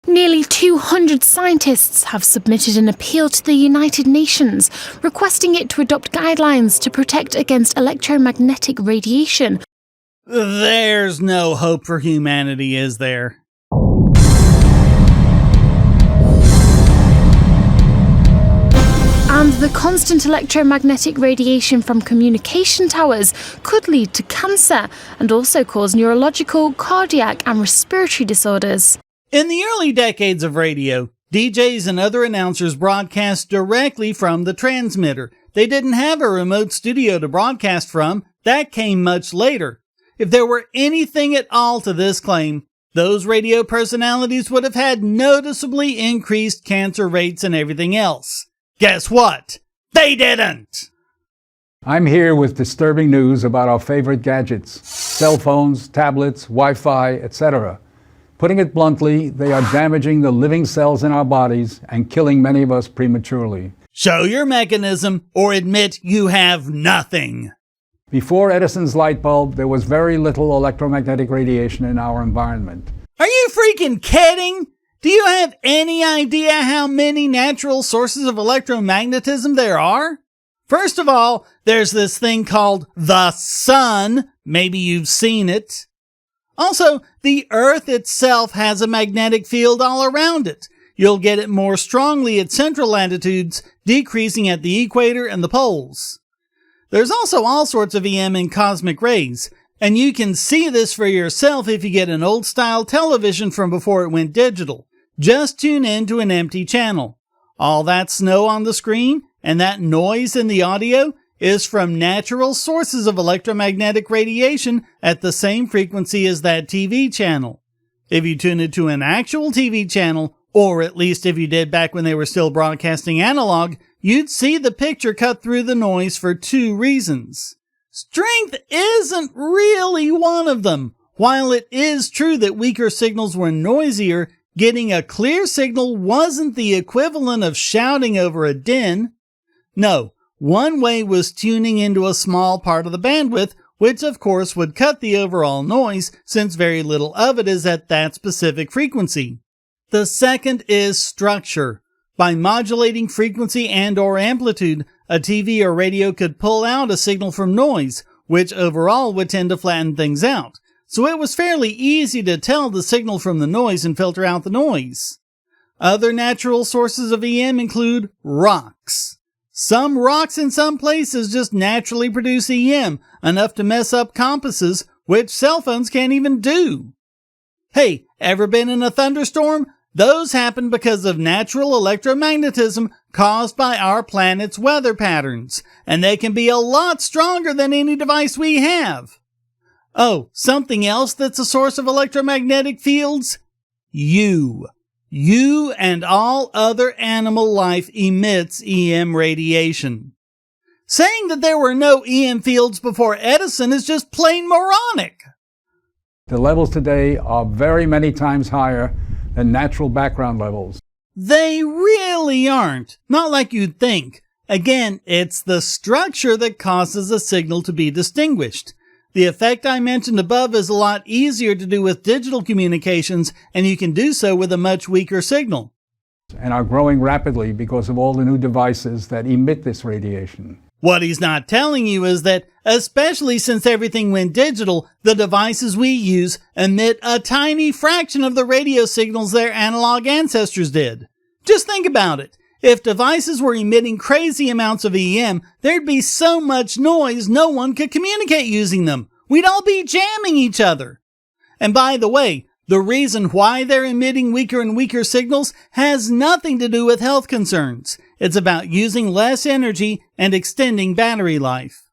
Nearly 200 scientists have submitted an appeal to the United Nations, requesting it to adopt guidelines to protect against electromagnetic radiation. There's no hope for humanity, is there? And the constant electromagnetic radiation from communication towers could lead to cancer and also cause neurological, cardiac and respiratory disorders. In the early decades of radio, DJs and other announcers broadcast directly from the transmitter. They didn't have a remote studio to broadcast from. That came much later. If there were anything at all to this claim, those radio personalities would have had noticeably increased cancer rates and everything else. Guess what? They didn't! I'm here with disturbing news about our favorite gadgets, cell phones, tablets, Wi-Fi, etc. Putting it bluntly, they are damaging the living cells in our bodies and killing many of us prematurely. Show your mechanism or admit you have nothing. Before Edison's light bulb, there was very little electromagnetic radiation in our environment. Are you freaking kidding? Do you have any idea how many natural sources of electromagnetism there are? First of all, there's this thing called the sun. Maybe you've seen it. Also, the Earth itself has a magnetic field all around it. You'll get it more strongly at central latitudes, decreasing at the equator and the poles. There's also all sorts of EM and cosmic rays, and you can see this for yourself if you get an old-style television from before it went digital. Just tune in to an empty channel. All that snow on the screen and that noise in the audio is from natural sources of electromagnetic radiation at the same frequency as that TV channel. If you tune into an actual TV channel, or at least if you did back when they were still broadcasting analog, you'd see the picture cut through the noise for two reasons. Strength isn't really one of them. While it is true that weaker signals were noisier, getting a clear signal wasn't the equivalent of shouting over a din. No. One way was tuning into a small part of the bandwidth, which of course would cut the overall noise since very little of it is at that specific frequency. The second is structure. By modulating frequency and/or amplitude, a TV or radio could pull out a signal from noise, which overall would tend to flatten things out. So it was fairly easy to tell the signal from the noise and filter out the noise. Other natural sources of EM include rocks. Some rocks in some places just naturally produce EM, enough to mess up compasses, which cell phones can't even do. Hey, ever been in a thunderstorm? Those happen because of natural electromagnetism caused by our planet's weather patterns, and they can be a lot stronger than any device we have. Oh, something else that's a source of electromagnetic fields? You. You and all other animal life emits EM radiation. Saying that there were no EM fields before Edison is just plain moronic. The levels today are very many times higher than natural background levels. They really aren't. Not like you'd think. Again, it's the structure that causes a signal to be distinguished. The effect I mentioned above is a lot easier to do with digital communications, and you can do so with a much weaker signal. And are growing rapidly because of all the new devices that emit this radiation. What he's not telling you is that, especially since everything went digital, the devices we use emit a tiny fraction of the radio signals their analog ancestors did. Just think about it. If devices were emitting crazy amounts of EM, there'd be so much noise no one could communicate using them. We'd all be jamming each other. And by the way, the reason why they're emitting weaker and weaker signals has nothing to do with health concerns. It's about using less energy and extending battery life.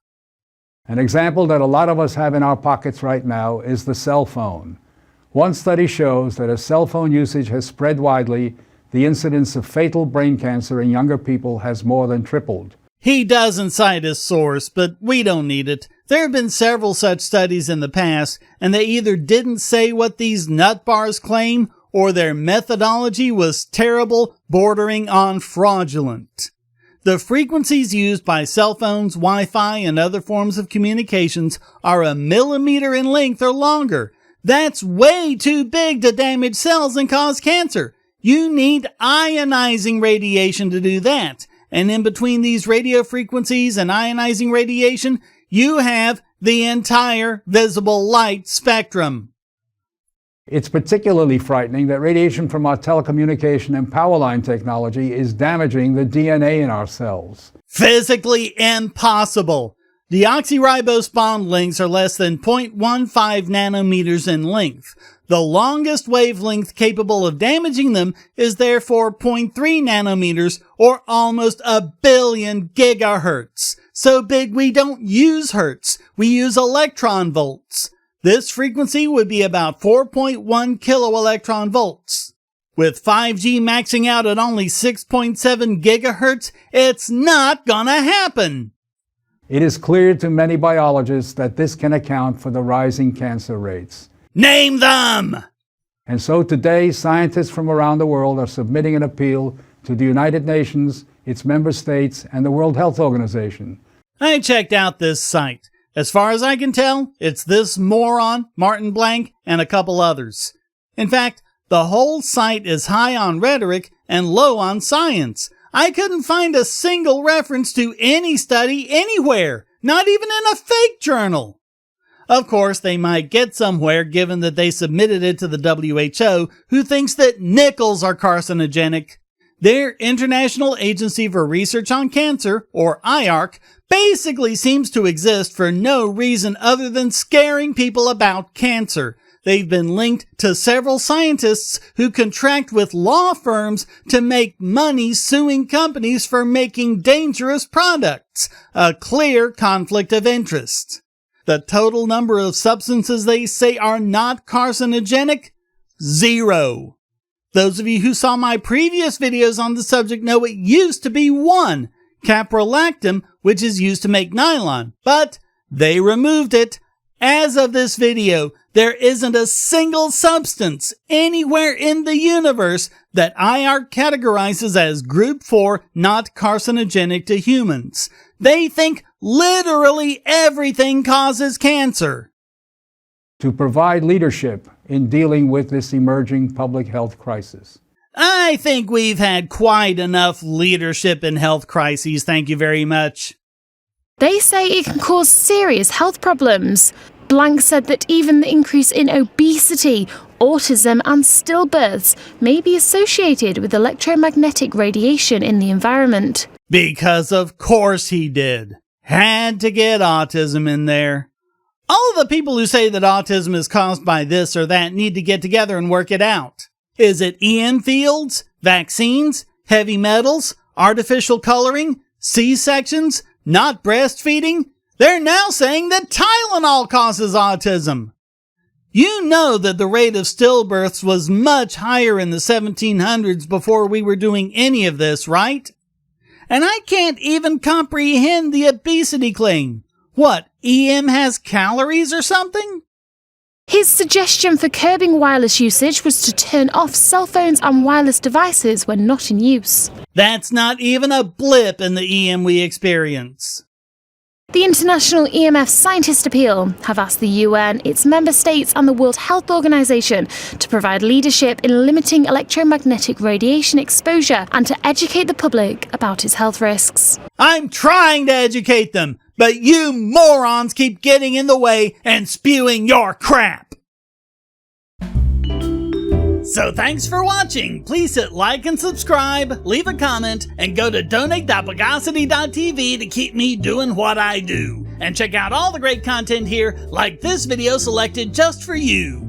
An example that a lot of us have in our pockets right now is the cell phone. One study shows that as cell phone usage has spread widely, the incidence of fatal brain cancer in younger people has more than tripled. He doesn't cite his source, but we don't need it. There have been several such studies in the past, and they either didn't say what these nut bars claim, or their methodology was terrible, bordering on fraudulent. The frequencies used by cell phones, Wi-Fi, and other forms of communications are a millimeter in length or longer. That's way too big to damage cells and cause cancer. You need ionizing radiation to do that. And in between these radio frequencies and ionizing radiation, you have the entire visible light spectrum. It's particularly frightening that radiation from our telecommunication and power line technology is damaging the DNA in our cells. Physically impossible. Deoxyribose bond lengths are less than 0.15 nanometers in length. The longest wavelength capable of damaging them is therefore 0.3 nanometers, or almost 1 billion gigahertz. So big we don't use hertz, we use electron volts. This frequency would be about 4.1 kiloelectron volts. With 5G maxing out at only 6.7 gigahertz, it's not gonna happen. It is clear to many biologists that this can account for the rising cancer rates. Name them! And so today, scientists from around the world are submitting an appeal to the United Nations, its member states, and the World Health Organization. I checked out this site. As far as I can tell, it's this moron, Martin Blank, and a couple others. In fact, the whole site is high on rhetoric and low on science. I couldn't find a single reference to any study anywhere, not even in a fake journal. Of course, they might get somewhere given that they submitted it to the WHO, who thinks that nickels are carcinogenic. Their International Agency for Research on Cancer, or IARC, basically seems to exist for no reason other than scaring people about cancer. They've been linked to several scientists who contract with law firms to make money suing companies for making dangerous products. A clear conflict of interest. The total number of substances they say are not carcinogenic? 0. Those of you who saw my previous videos on the subject know it used to be 1, caprolactam, which is used to make nylon, but they removed it. As of this video, there isn't a single substance anywhere in the universe that IARC categorizes as Group 4 not carcinogenic to humans. They think literally everything causes cancer. To provide leadership in dealing with this emerging public health crisis. I think we've had quite enough leadership in health crises, thank you very much. They say it can cause serious health problems. Blank said that even the increase in obesity, autism and stillbirths may be associated with electromagnetic radiation in the environment. Because of course he did. Had to get autism in there. All of the people who say that autism is caused by this or that need to get together and work it out. Is it EM fields, vaccines, heavy metals, artificial coloring, C-sections, not breastfeeding? They're now saying that Tylenol causes autism. You know that the rate of stillbirths was much higher in the 1700s before we were doing any of this, right? And I can't even comprehend the obesity claim. What, EM has calories or something? His suggestion for curbing wireless usage was to turn off cell phones and wireless devices when not in use. That's not even a blip in the EM we experience. The International EMF Scientist Appeal have asked the UN, its member states and the World Health Organization to provide leadership in limiting electromagnetic radiation exposure and to educate the public about its health risks. I'm trying to educate them, but you morons keep getting in the way and spewing your crap. So thanks for watching. Please hit like and subscribe, leave a comment, and go to donate.bogosity.tv to keep me doing what I do. And check out all the great content here, like this video selected just for you.